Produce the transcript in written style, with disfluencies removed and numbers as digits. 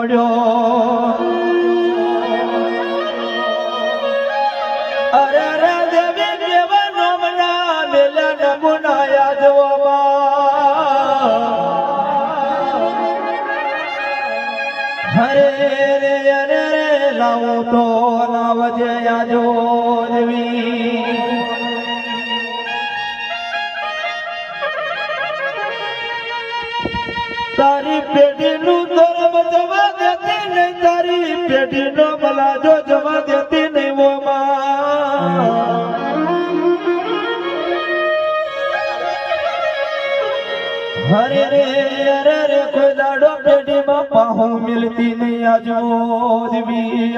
મોડ્યો અરે રે દેવી દેવા નોમના મેલા નમુના યાદવામાં હરે રે અરે રે લાવો તો નાવજે આજો દેવી તારી પેઢીનું ધર્મ જવા દેતી નહીં તારી પેઢીનો મલાજો જવા દેતી નહીં હરે રે અરે રે કોઈ દાડો પેઢીમાં પાહો મિલતી નહીં આજો દેવી